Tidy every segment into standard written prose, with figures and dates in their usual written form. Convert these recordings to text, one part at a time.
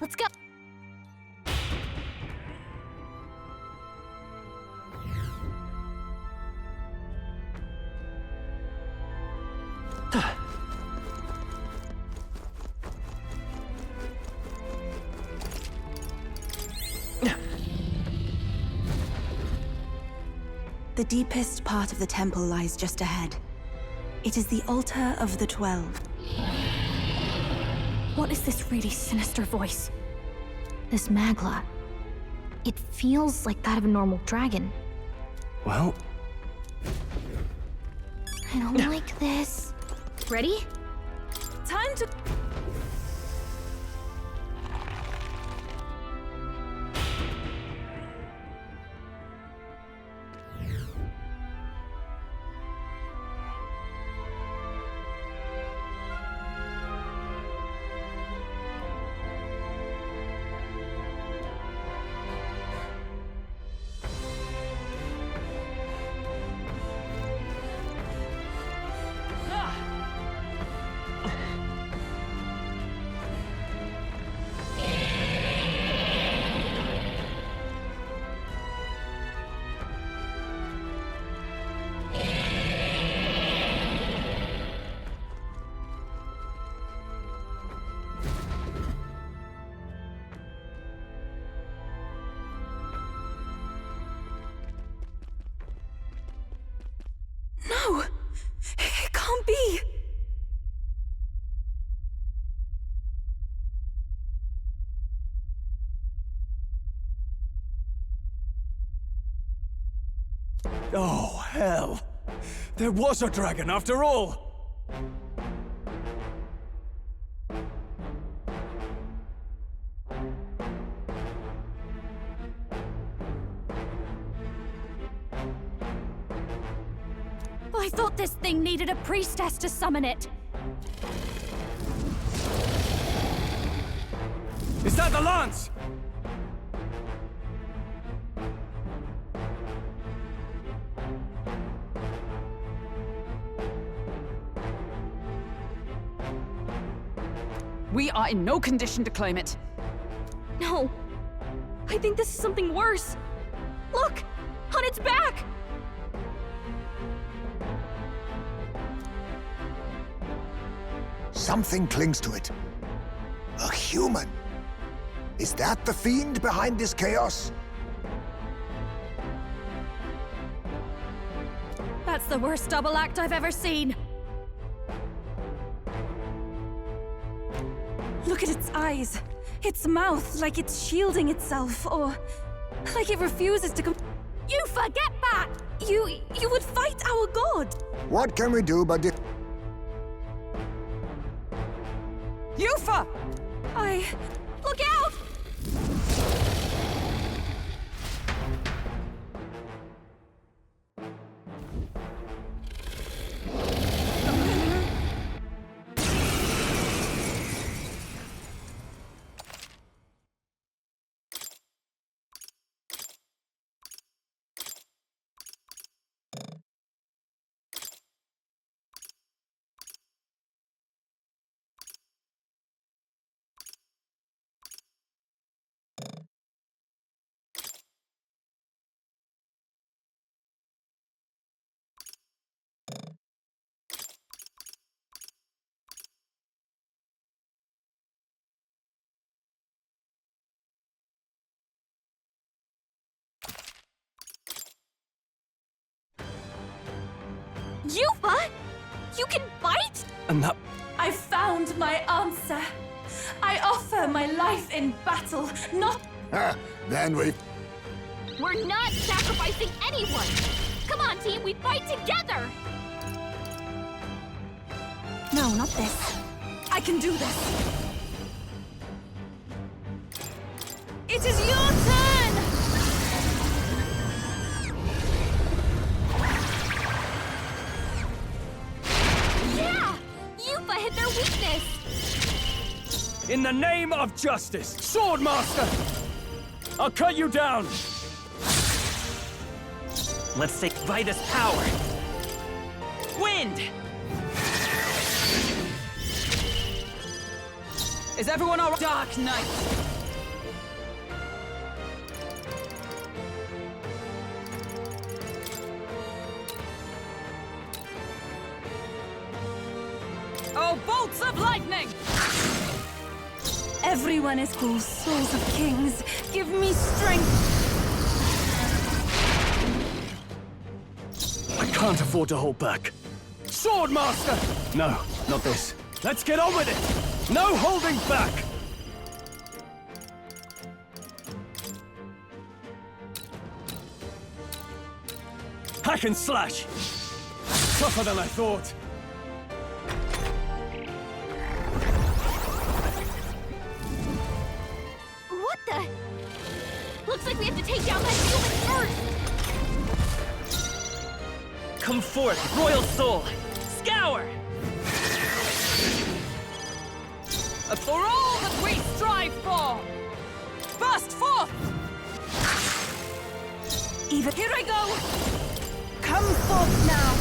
Let's go. The deepest part of the temple lies just ahead. It is the altar of the 12. What is this really sinister voice? This Magla. It feels like that of a normal dragon. Well... I don't like this. Ready? Time to... No! It can't be! Oh, hell! There was a dragon after all! I thought this thing needed a priestess to summon it. Is that the lance? We are in no condition to claim it. No. I think this is something worse. Look! On its back! Something clings to it. A human. Is that the fiend behind this chaos? That's the worst double act I've ever seen. Look at its eyes. Its mouth, like it's shielding itself, or... like it refuses to come... You forget that! You would fight our god! What can we do but Yufa! Look out! Yufa? You can bite? No. I found my answer. I offer my life in battle, not... Then we... We're not sacrificing anyone! Come on, team, we fight together! No, not this. I can do this. It is your turn! Yeah! Yufa hit their weakness! In the name of justice, Swordmaster! I'll cut you down! Let's say Vitus power! Wind! Is everyone all right? Dark Knight! Oh, bolts of lightning! Everyone is called souls of kings. Give me strength. I can't afford to hold back. Swordmaster! No, not this. Let's get on with it! No holding back! Hack and slash! Tougher than I thought. What the? Looks like we have to take down that human first! Come forth, royal soul! Scour! For all that we strive for! Burst forth! Even here I go! Come forth now!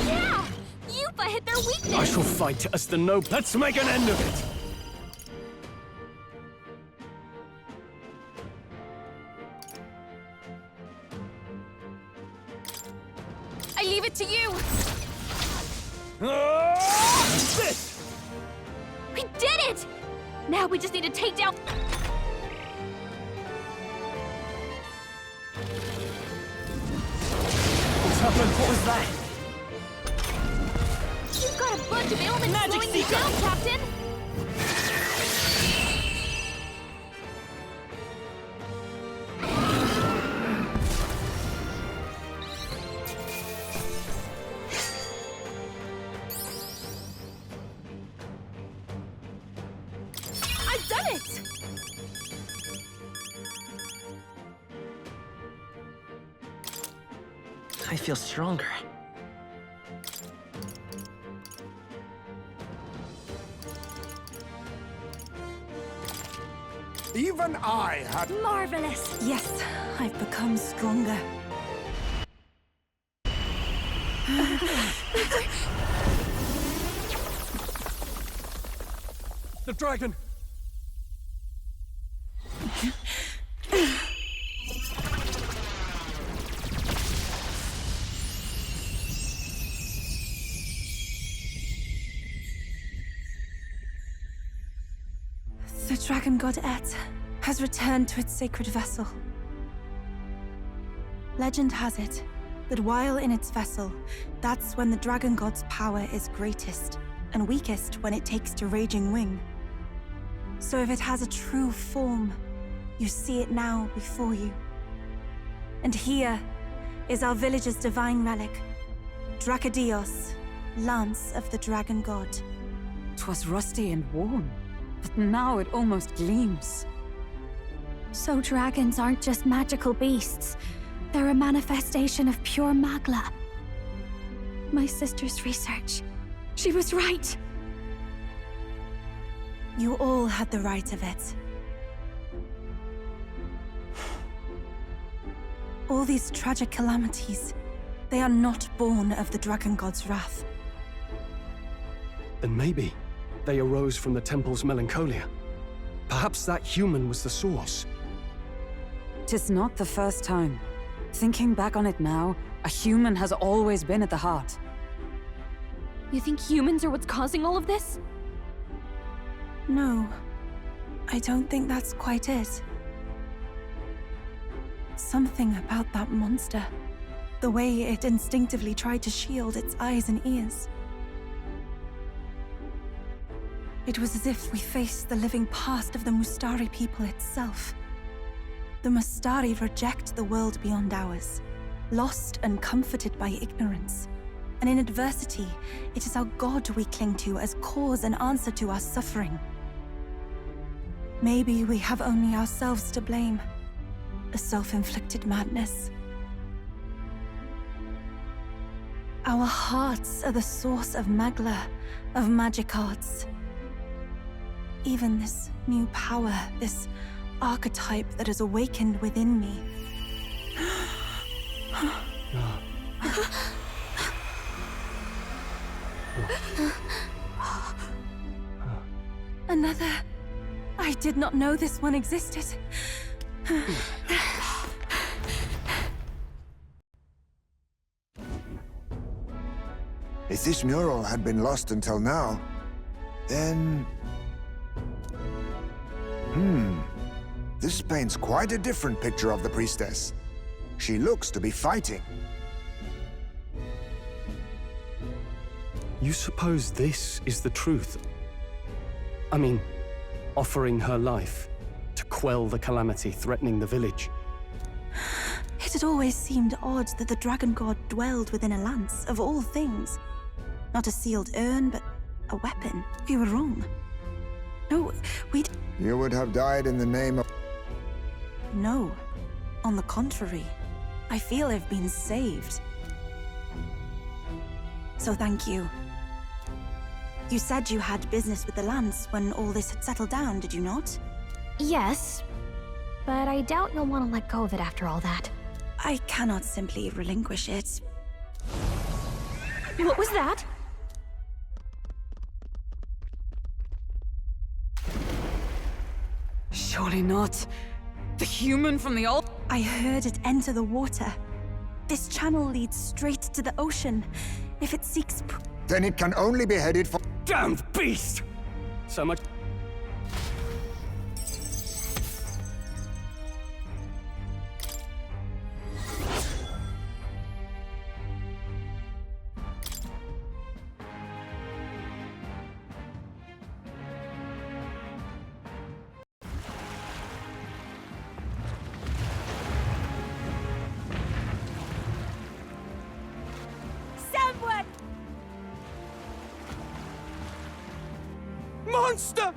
Yeah! Yupa hit their weakness! I shall fight as the noble. Let's make an end of it! I leave it to you! This! We did it! Now we just need to take down... What's happened? What was that? You've got a bunch of ailments Magic slowing you seeker. down, Captain! I've done it! I feel stronger. Even I had... Marvelous! Yes, I've become stronger. The dragon! The dragon god Et has returned to its sacred vessel. Legend has it that while in its vessel, that's when the dragon god's power is greatest, and weakest when it takes to raging wing. So if it has a true form, you see it now before you. And here is our village's divine relic, Dracadios, Lance of the Dragon God. 'Twas rusty and worn, but now it almost gleams. So dragons aren't just magical beasts. They're a manifestation of pure magla. My sister's research. She was right. You all had the right of it. All these tragic calamities, they are not born of the Dragon God's wrath. Then maybe they arose from the temple's melancholia. Perhaps that human was the source. 'Tis not the first time. Thinking back on it now, a human has always been at the heart. You think humans are what's causing all of this? No, I don't think that's quite it. Something about that monster. The way it instinctively tried to shield its eyes and ears. It was as if we faced the living past of the Mustari people itself. The Mustari reject the world beyond ours, lost and comforted by ignorance. And in adversity, it is our God we cling to as cause and answer to our suffering. Maybe we have only ourselves to blame. A self-inflicted madness. Our hearts are the source of magla, of magic arts. Even this new power, this archetype that has awakened within me. Another. I did not know this one existed. If this mural had been lost until now, then... This paints quite a different picture of the priestess. She looks to be fighting. You suppose this is the truth? I mean, offering her life to quell the calamity threatening the village. It had always seemed odd that the dragon god dwelled within a lance, of all things. Not a sealed urn, but a weapon. We were wrong. No, we'd... You would have died in the name of... No. On the contrary. I feel I've been saved. So thank you. You said you had business with the lance when all this had settled down, did you not? Yes, but I doubt you'll want to let go of it after all that. I cannot simply relinquish it. What was that? Surely not. The human from the old... I heard it enter the water. This channel leads straight to the ocean. If it seeks... Then it can only be headed for... Damned beast! So much... Monster!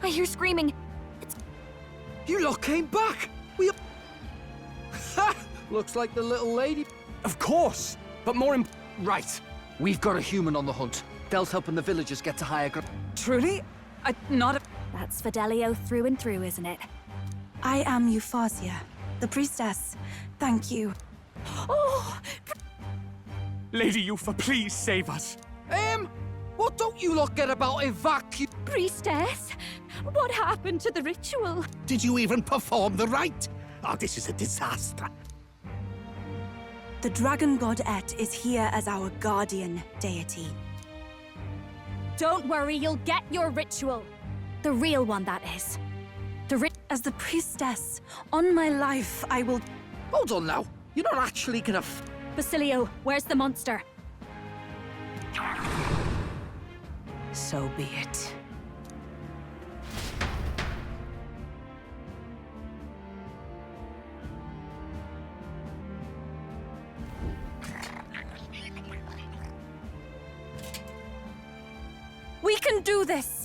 I hear screaming. You lot came back! We... Ha! Looks like the little lady... Of course! But more Right. We've got a human on the hunt. Del's helping the villagers get to higher ground. Truly? Not a... That's Fidelio through and through, isn't it? I am Euphasia, the priestess. Thank you. Oh! Lady Eupha, please save us. What don't you lot get about evacuate? Priestess? What happened to the ritual? Did you even perform the rite? Oh, this is a disaster. The dragon god Et is here as our guardian deity. Don't worry, you'll get your ritual. The real one, that is. As the priestess, on my life, I will... Hold on now. You're not actually gonna Basilio, where's the monster? So be it. We can do this!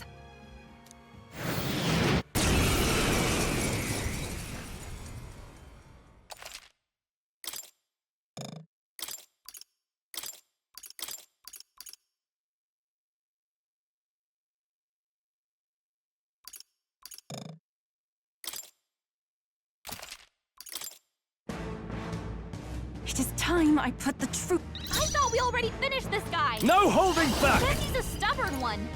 It is time I put the truth... I thought we already finished this guy! No holding back! Guess he's a stubborn one.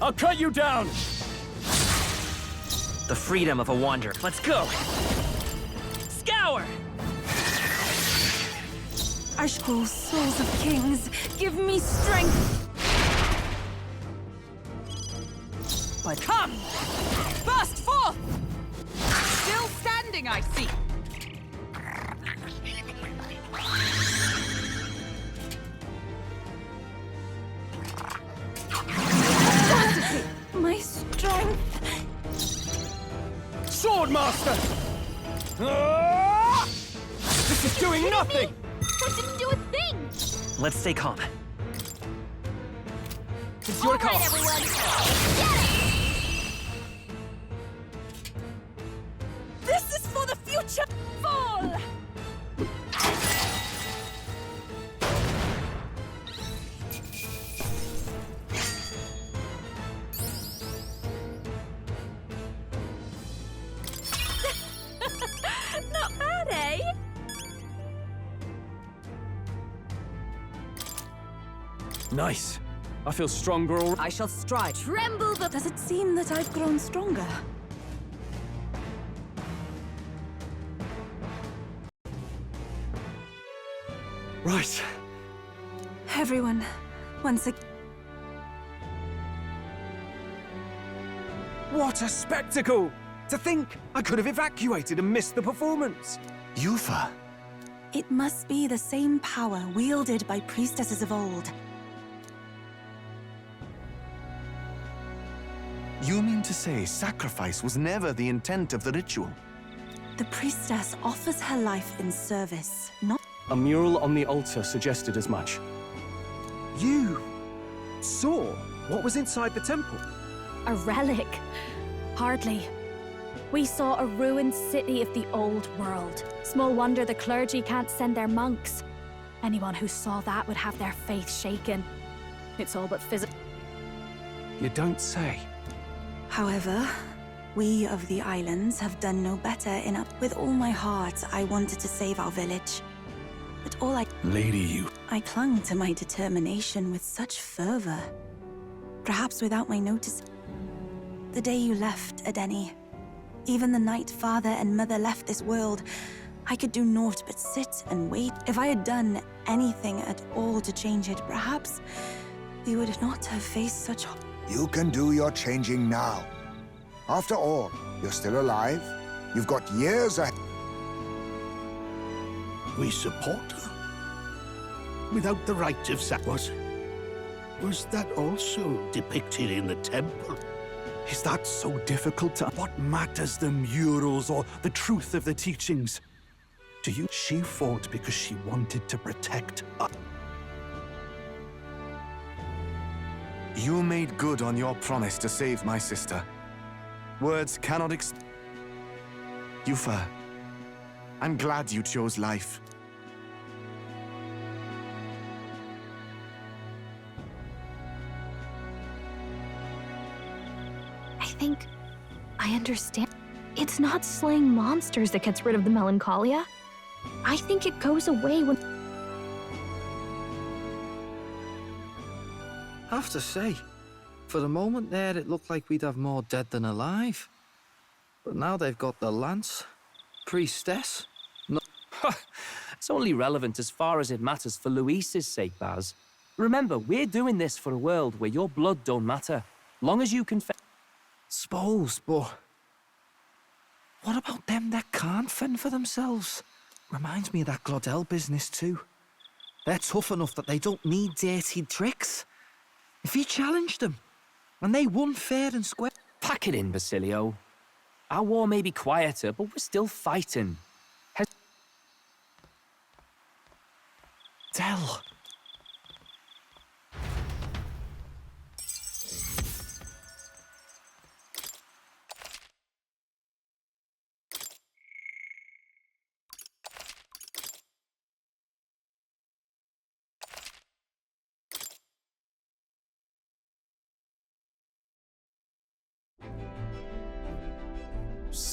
I'll cut you down! The freedom of a wanderer. Let's go! Scour! Ashkul, souls of kings, give me strength! But come! Burst forth! Still standing, I see. My strength... Swordmaster! Ah! This is doing nothing! That didn't do a thing! Let's stay calm. It's your call. All right, everyone! Get it! This is for the future! Fall! Not bad, eh? Nice. I feel stronger already. I shall strike. Tremble the... Does it seem that I've grown stronger? Right. Everyone, once again. What a spectacle! To think I could have evacuated and missed the performance. Yufa, It must be the same power wielded by priestesses of old. you mean to say sacrifice was never the intent of the ritual? The priestess offers her life in service, not... A mural on the altar suggested as much. You saw what was inside the temple? A relic? Hardly. We saw a ruined city of the old world. Small wonder the clergy can't send their monks. Anyone who saw that would have their faith shaken. It's all but physical. You don't say. However, we of the islands have done no better in up. With all my heart, I wanted to save our village. But all Lady you. I clung to my determination with such fervor. Perhaps without my notice. The day you left, Adeni, even the night father and mother left this world, I could do naught but sit and wait. If I had done anything at all to change it, perhaps we would not have faced such... You can do your changing now. After all, you're still alive. You've got years ahead. We support her. Without the right of sacrifice. Was that also depicted in the temple? Is that so difficult to... What matters the murals or the truth of the teachings? To you, she fought because she wanted to protect us. You made good on your promise to save my sister. Words cannot Yufa, I'm glad you chose life. I think I understand. It's not slaying monsters that gets rid of the melancholia. I think it goes away when... I have to say, for the moment there, it looked like we'd have more dead than alive. But now they've got the lance, priestess. No. It's only relevant as far as it matters for Luis's sake, Baz. Remember, we're doing this for a world where your blood don't matter. Long as you can... Suppose, but what about them that can't fend for themselves? Reminds me of that Glodell business too. They're tough enough that they don't need dirty tricks. If you challenged them, and they won fair and square... Pack it in, Basilio. Our war may be quieter, but we're still fighting. Tell.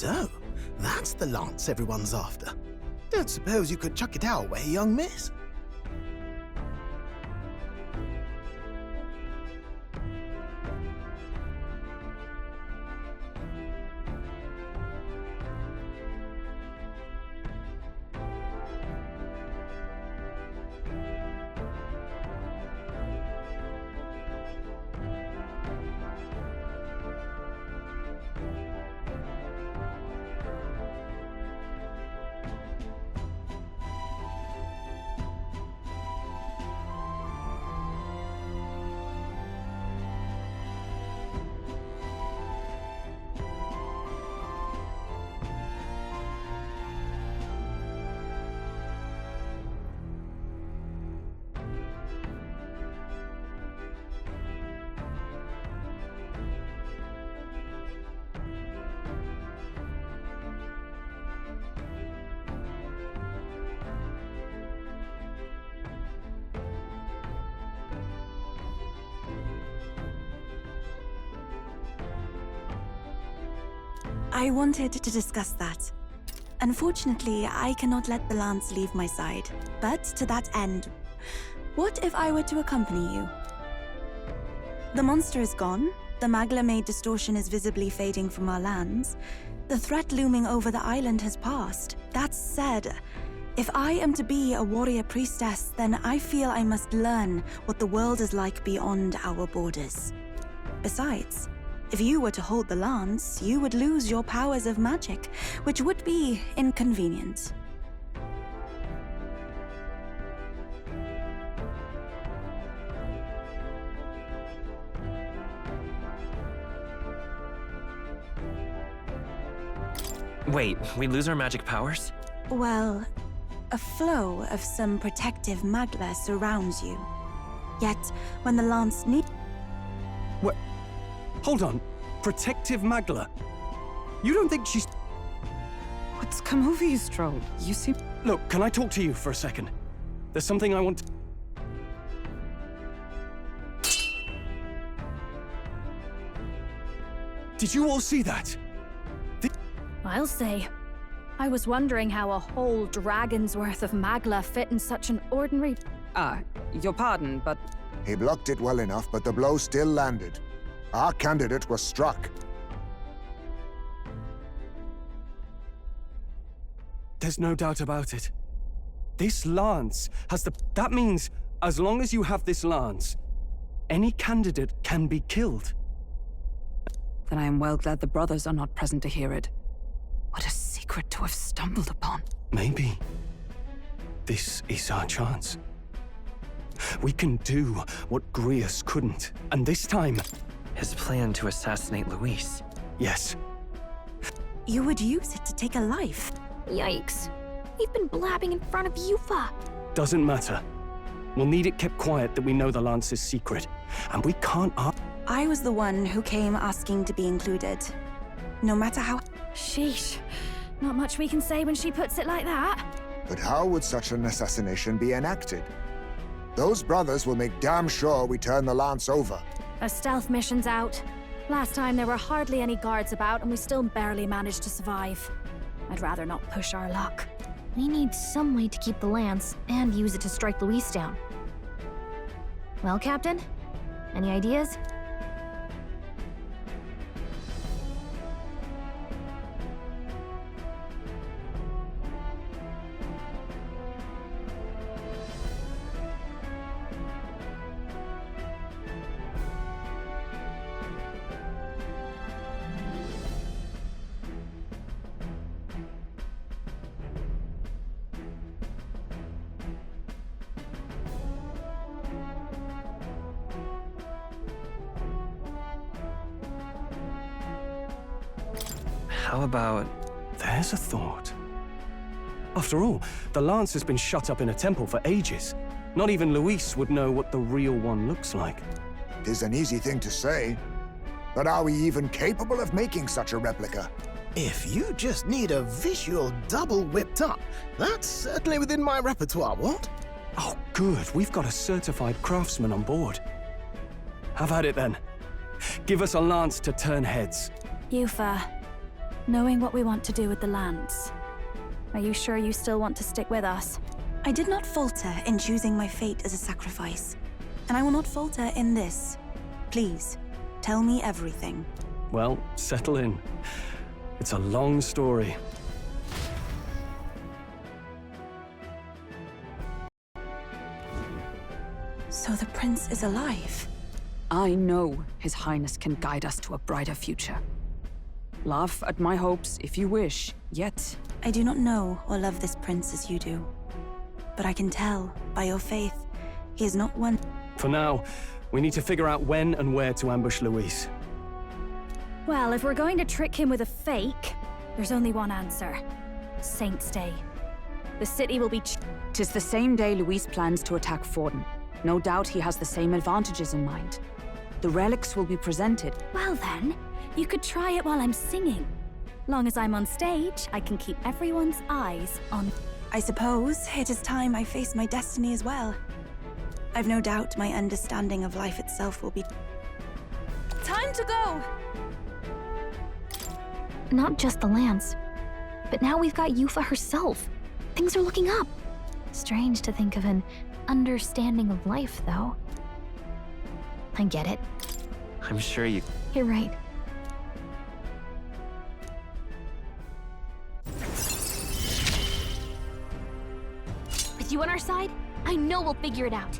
So, that's the lance everyone's after. Don't suppose you could chuck it our way, young miss? I wanted to discuss that. Unfortunately, I cannot let the lance leave my side. But to that end, what if I were to accompany you? The monster is gone. The Magla-made distortion is visibly fading from our lands. The threat looming over the island has passed. That said, If I am to be a warrior priestess, then I feel I must learn what the world is like beyond our borders. Besides, if you were to hold the lance, you would lose your powers of magic, which would be inconvenient. Wait, we lose our magic powers? Well, a flow of some protective magla surrounds you. Yet, when the lance What? Hold on. Protective magla? You don't think she's... What's come over you, Stroll? You seem... Look, can I talk to you for a second? There's something I want to... Did you all see that? I'll say. I was wondering how a whole dragon's worth of magla fit in such an ordinary... Your pardon, but... He blocked it well enough, but the blow still landed. Our candidate was struck. There's no doubt about it. This lance has the... That means, as long as you have this lance, any candidate can be killed. Then I am well glad the brothers are not present to hear it. What a secret to have stumbled upon. Maybe this is our chance. We can do what Grius couldn't, and this time... His plan to assassinate Luis. Yes. You would use it to take a life. Yikes. We've been blabbing in front of Yufa. Doesn't matter. We'll need it kept quiet that we know the lance is secret, and we can't I was the one who came asking to be included. No matter how... Sheesh. Not much we can say when she puts it like that. But how would such an assassination be enacted? Those brothers will make damn sure we turn the lance over. A stealth mission's out. Last time there were hardly any guards about and we still barely managed to survive. I'd rather not push our luck. We need some way to keep the lance and use it to strike Luis down. Well, Captain? Any ideas? How about... There's a thought. After all, the lance has been shut up in a temple for ages. Not even Luis would know what the real one looks like. It is an easy thing to say, but are we even capable of making such a replica? If you just need a visual double whipped up, that's certainly within my repertoire, what? Oh, good. We've got a certified craftsman on board. Have at it then. Give us a lance to turn heads. Yufa, knowing what we want to do with the lance, are you sure you still want to stick with us? I did not falter in choosing my fate as a sacrifice. And I will not falter in this. Please, tell me everything. Well, settle in. It's a long story. So the prince is alive? I know His Highness can guide us to a brighter future. Laugh at my hopes if you wish, yet... I do not know or love this prince as you do. But I can tell, by your faith, he is not one... For now, we need to figure out when and where to ambush Luis. Well, if we're going to trick him with a fake, there's only one answer. Saint's Day. The city will be... 'Tis the same day Luis plans to attack Forden. No doubt he has the same advantages in mind. The relics will be presented. Well then, you could try it while I'm singing. Long as I'm on stage, I can keep everyone's eyes on... I suppose it is time I face my destiny as well. I've no doubt my understanding of life itself will be... Time to go! Not just the lance, but now we've got Yufa herself. Things are looking up. Strange to think of an understanding of life, though. I get it. I'm sure you... You're right. you on our side, I know we'll figure it out.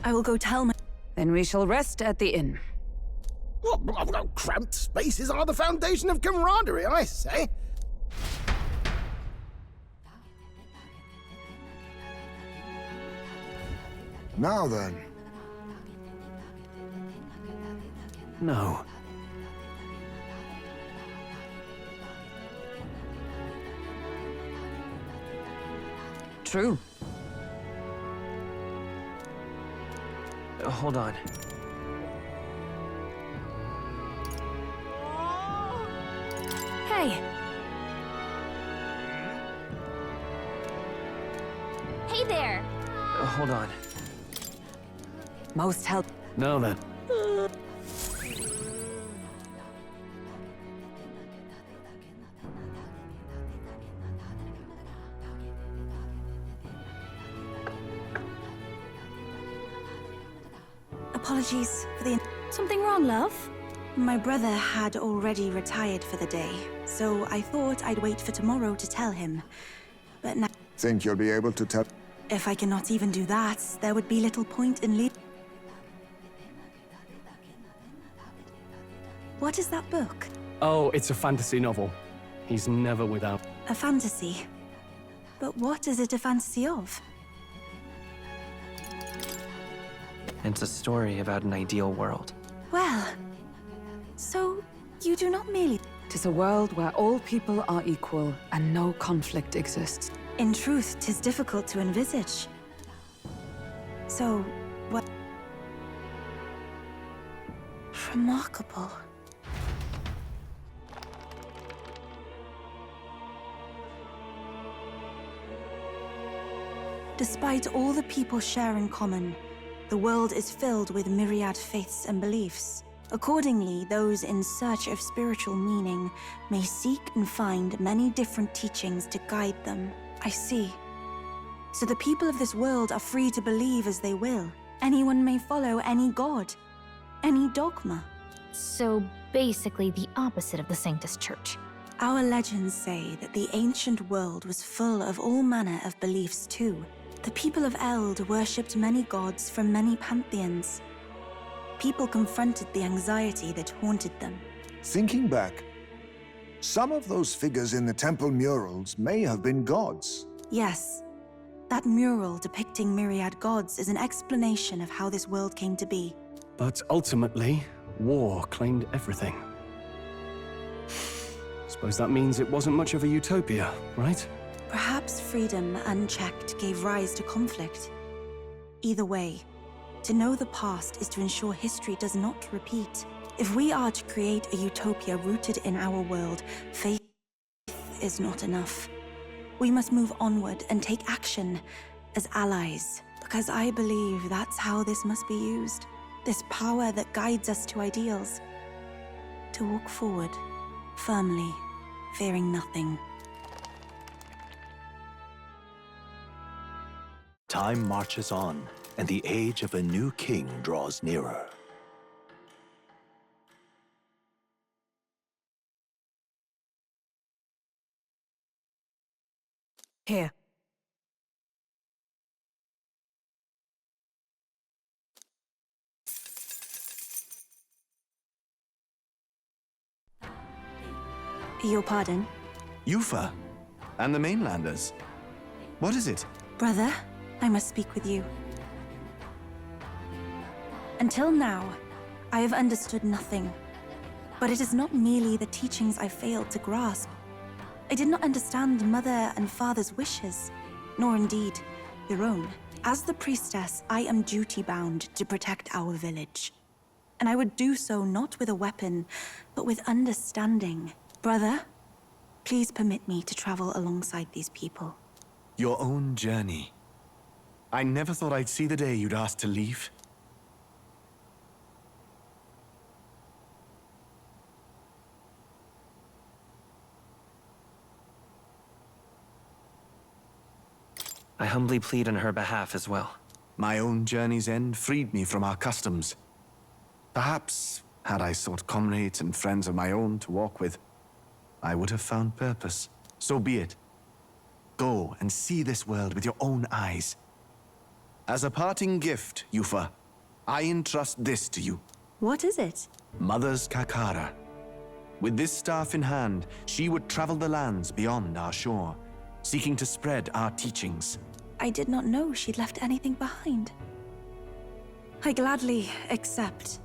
I will go tell my... Then we shall rest at the inn. What? Cramped spaces are the foundation of camaraderie, I say. Now then. No. True. Hold on. Hey, Hey there! Hold on. Most help. Now then. Apologies for the... something wrong, love? My brother had already retired for the day, so I thought I'd wait for tomorrow to tell him. But now... Think you'll be able to tell? If I cannot even do that, there would be little point in leaving. What is that book? Oh, it's a fantasy novel. He's never without. A fantasy? But what is it a fantasy of? It's a story about an ideal world. Well, so you do not merely... 'Tis a world where all people are equal and no conflict exists. In truth, 'tis difficult to envisage. So, what... Remarkable. Despite all the people share in common, the world is filled with myriad faiths and beliefs. Accordingly, those in search of spiritual meaning may seek and find many different teachings to guide them. I see. So the people of this world are free to believe as they will. Anyone may follow any god, any dogma. So basically the opposite of the Sanctus Church. Our legends say that the ancient world was full of all manner of beliefs too. The people of Eld worshipped many gods from many pantheons. People confronted the anxiety that haunted them. Thinking back, some of those figures in the temple murals may have been gods. Yes, that mural depicting myriad gods is an explanation of how this world came to be. But ultimately, war claimed everything. Suppose that means it wasn't much of a utopia, right? Perhaps freedom unchecked gave rise to conflict. Either way, to know the past is to ensure history does not repeat. If we are to create a utopia rooted in our world, faith is not enough. We must move onward and take action as allies, because I believe that's how this must be used. This power that guides us to ideals. To walk forward, firmly, fearing nothing. Time marches on, and the age of a new king draws nearer. Here. Your pardon? Yufa, and the mainlanders. What is it? Brother, I must speak with you. Until now, I have understood nothing. But it is not merely the teachings I failed to grasp. I did not understand Mother and Father's wishes, nor indeed your own. As the priestess, I am duty-bound to protect our village. And I would do so not with a weapon, but with understanding. Brother, please permit me to travel alongside these people. Your own journey. I never thought I'd see the day you'd ask to leave. I humbly plead on her behalf as well. My own journey's end freed me from our customs. Perhaps, had I sought comrades and friends of my own to walk with, I would have found purpose. So be it. Go and see this world with your own eyes. As a parting gift, Yufa, I entrust this to you. What is it? Mother's Kakara. With this staff in hand, she would travel the lands beyond our shore, seeking to spread our teachings. I did not know she'd left anything behind. I gladly accept.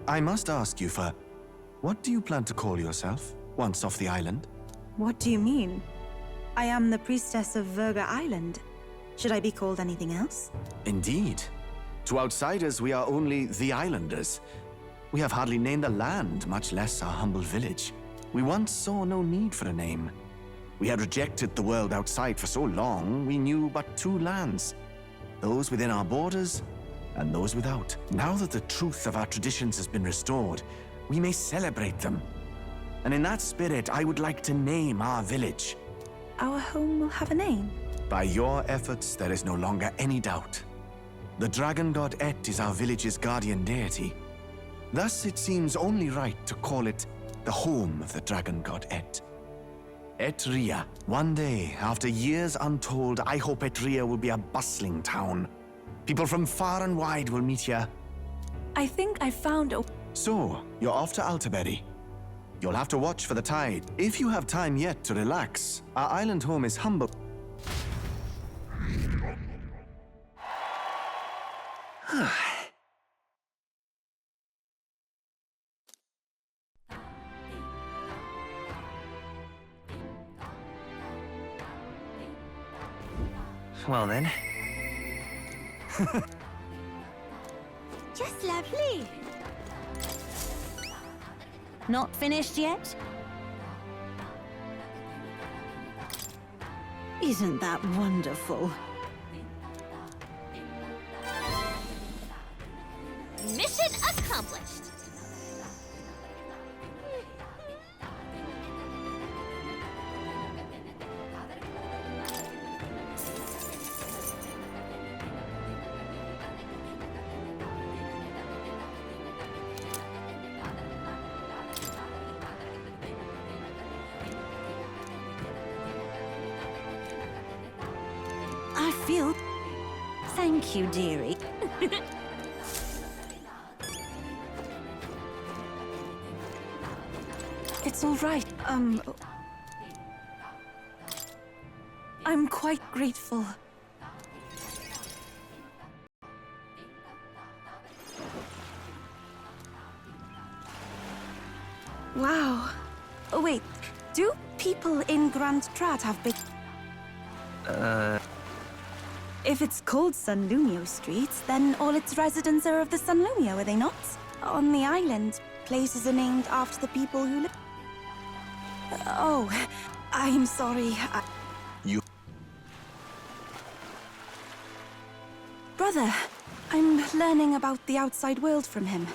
I must ask, Yufa, what do you plan to call yourself once off the island? What do you mean? I am the priestess of Virga Island. Should I be called anything else? Indeed. To outsiders, we are only the islanders. We have hardly named the land, much less our humble village. We once saw no need for a name. We had rejected the world outside for so long, we knew but two lands. Those within our borders, and those without. Now that the truth of our traditions has been restored, we may celebrate them. And in that spirit, I would like to name our village. Our home will have a name? By your efforts, there is no longer any doubt. The dragon god Et is our village's guardian deity. Thus, it seems only right to call it the home of the dragon god Et. Etria. One day, after years untold, I hope Etria will be a bustling town. People from far and wide will meet here. I think I found a... So, you're off to Alterberry. You'll have to watch for the tide. If you have time yet to relax, our island home is humble. Well then. Just lovely. Not finished yet? Isn't that wonderful? Mission accomplished. I feel... Thank you, dearie. It's all right. I'm quite grateful. Wow. Oh, wait. Do people in Grand Strat have big... If it's called San Lumio Street, then all its residents are of the San Lumio, are they not? On the island, places are named after the people who live... Oh, I'm sorry. You... Brother, I'm learning about the outside world from him.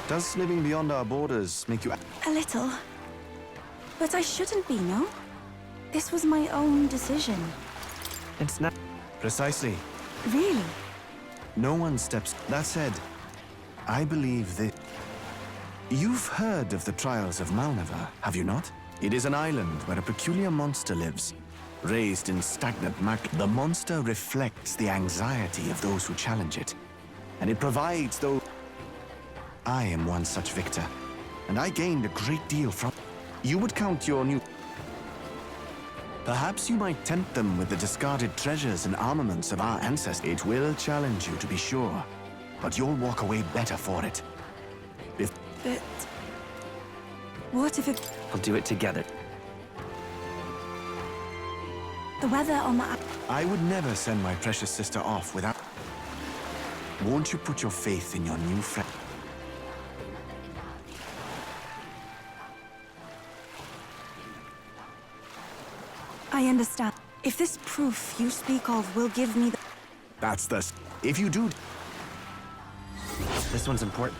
Does living beyond our borders make you... A little. But I shouldn't be, no? This was my own decision. It's not... Precisely. Really? No one steps... That said, I believe that... You've heard of the trials of Malnever, have you not? It is an island where a peculiar monster lives. Raised in stagnant magma, the monster reflects the anxiety of those who challenge it. And it provides those... I am one such victor, and I gained a great deal from... You would count your new... Perhaps you might tempt them with the discarded treasures and armaments of our ancestors. It will challenge you, to be sure, but you'll walk away better for it. But... What if it... We'll do it together. The weather on the... I would never send my precious sister off without... Won't you put your faith in your new friend? I understand. If this proof you speak of will give me the... That's the... If you do... This one's important.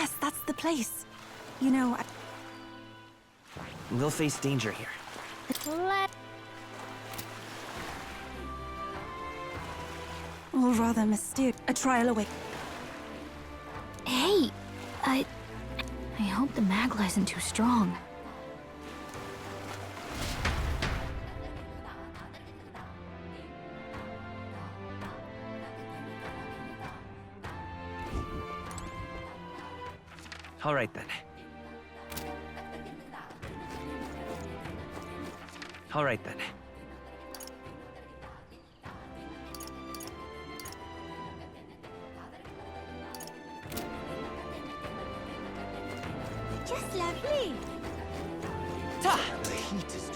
Yes, that's the place. You know, We'll face danger here. or rather mysterious. A trial away. Hey, I hope the magla isn't too strong. All right then. All right then. Just lovely. The heat is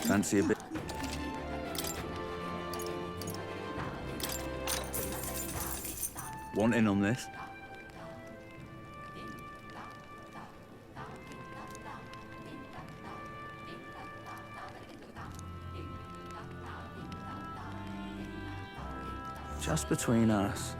Fancy a bit. Want in on this? Just between us.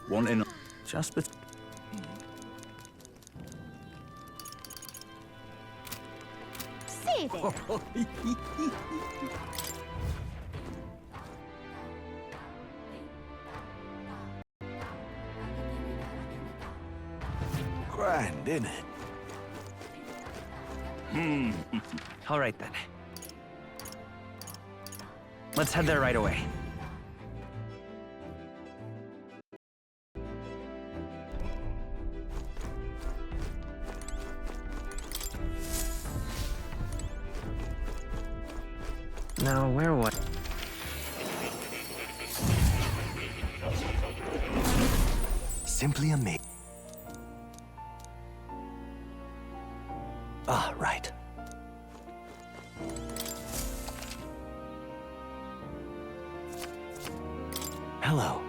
Want in? Just between. See there. Grand, innit? All right then. Let's head there right away. Now, where was... Simply amazing. Ah, right. Hello.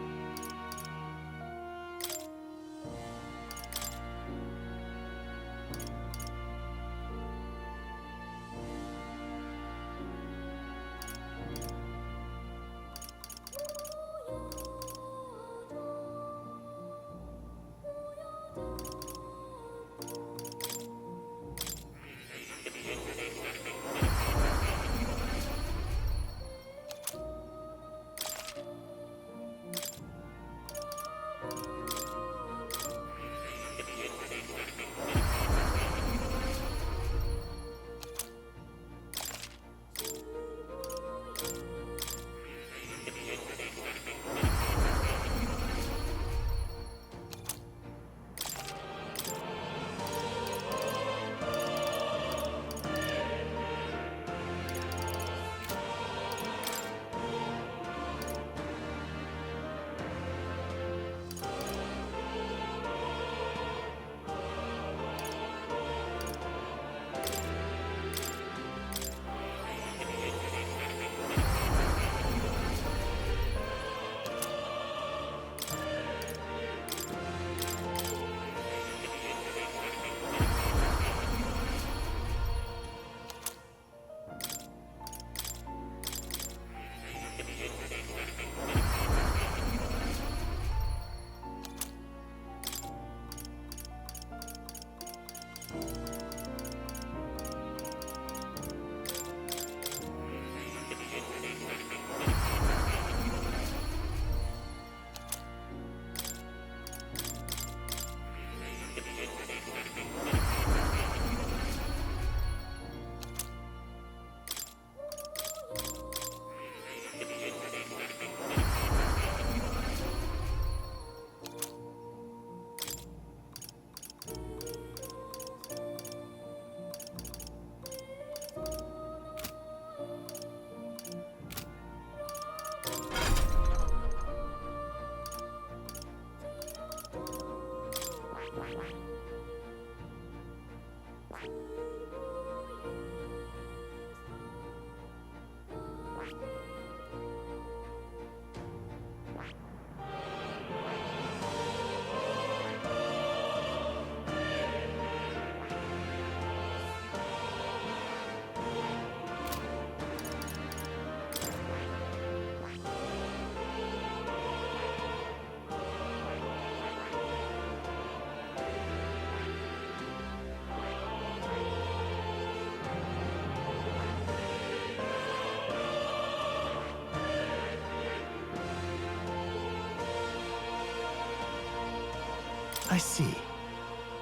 I see.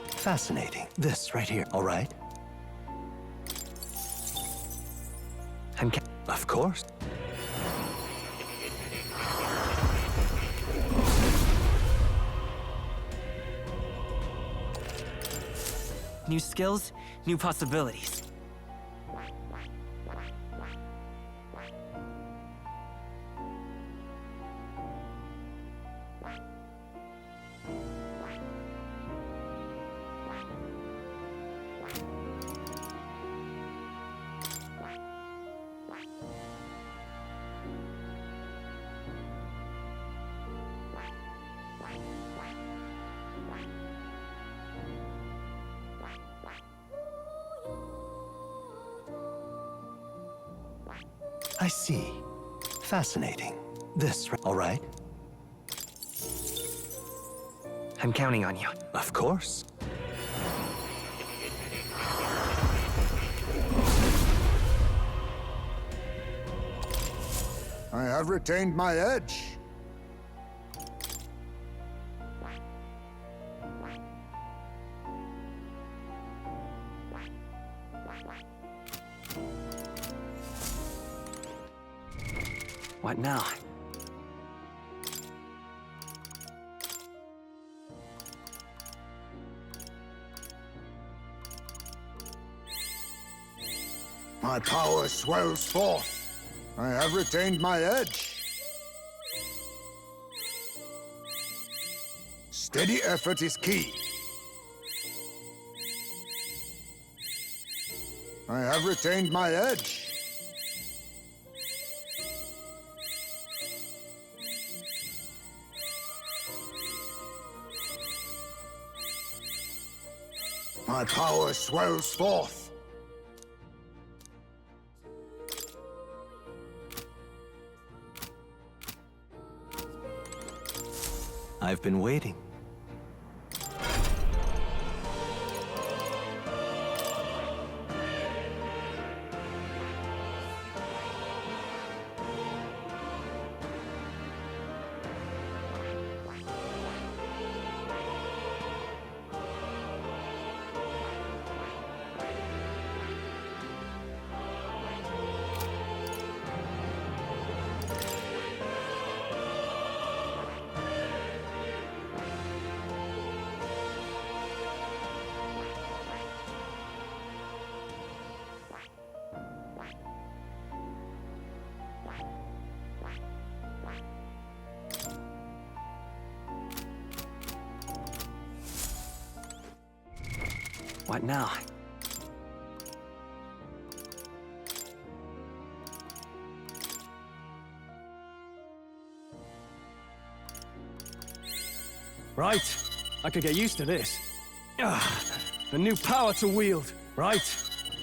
Fascinating. This right here, all right? Of course. New skills, new possibilities. I see. Fascinating. This, all right? I'm counting on you. Of course. I have retained my edge. What now? My power swells forth. I have retained my edge. Steady effort is key. I have retained my edge. My power swells forth. I've been waiting. What now? Right. I could get used to this. A new power to wield. Right.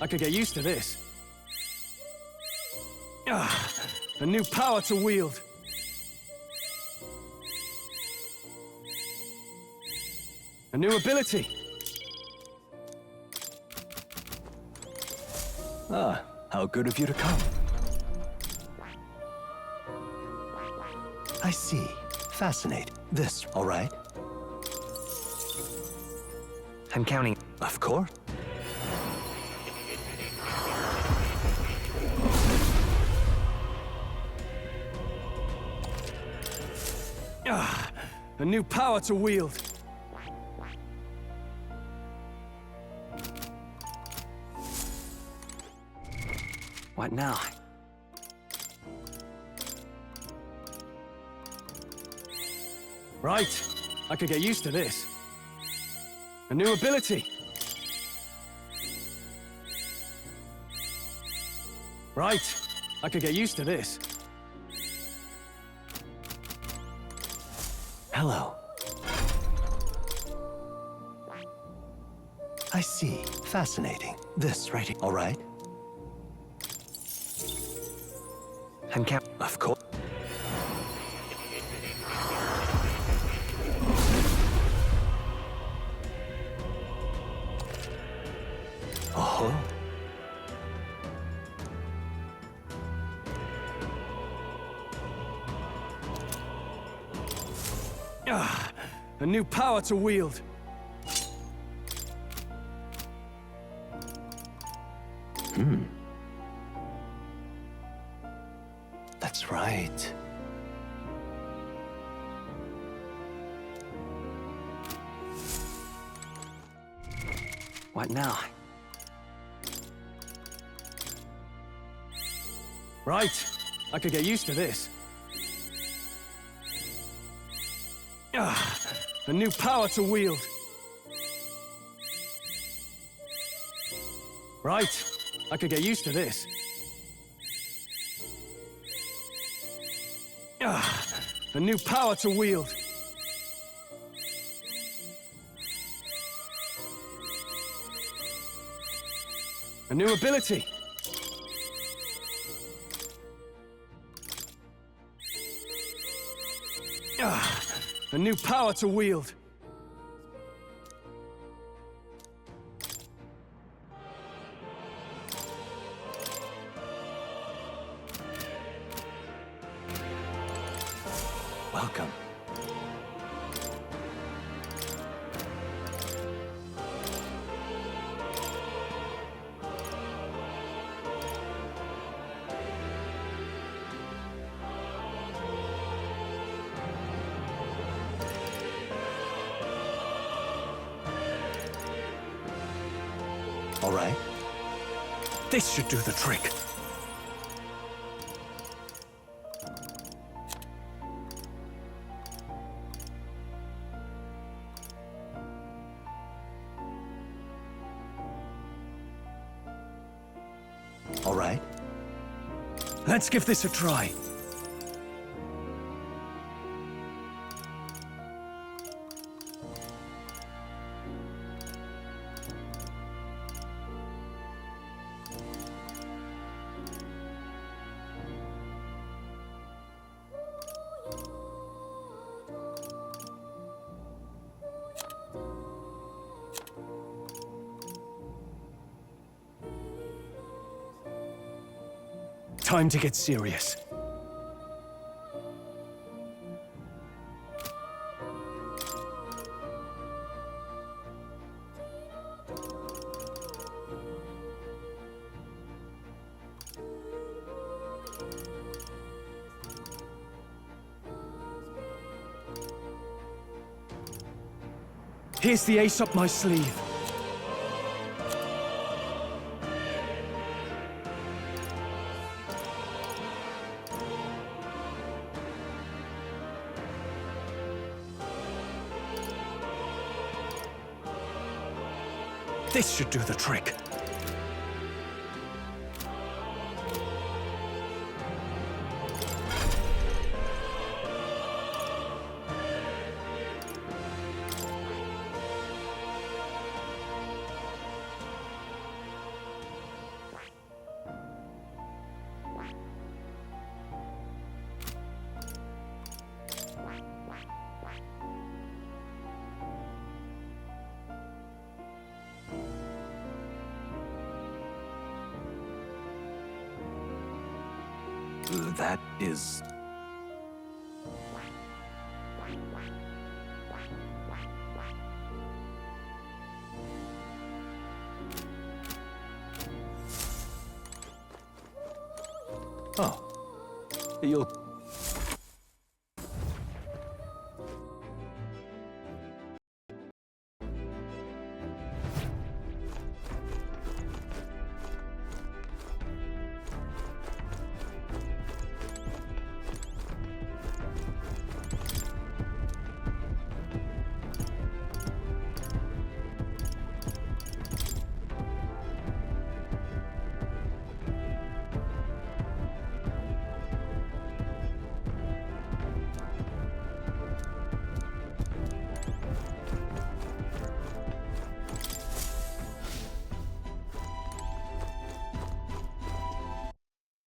I could get used to this. A new power to wield. A new ability. Ah, how good of you to come. I see. Fascinating. This, all right? I'm counting. Of course. A new power to wield. What now? Right. I could get used to this. A new ability. Right. I could get used to this. Hello. I see. Fascinating. This right here, all right? I'm counting. Of course. Oh. A new power to wield. That's right. What now? Right. I could get used to this. Ah, a new power to wield. Right. I could get used to this. Ah, a new power to wield. A new ability. Ah, a new power to wield. Welcome. All right. This should do the trick. All right. Let's give this a try. Time to get serious. Here's the ace up my sleeve. This should do the trick. That is... Oh. You'll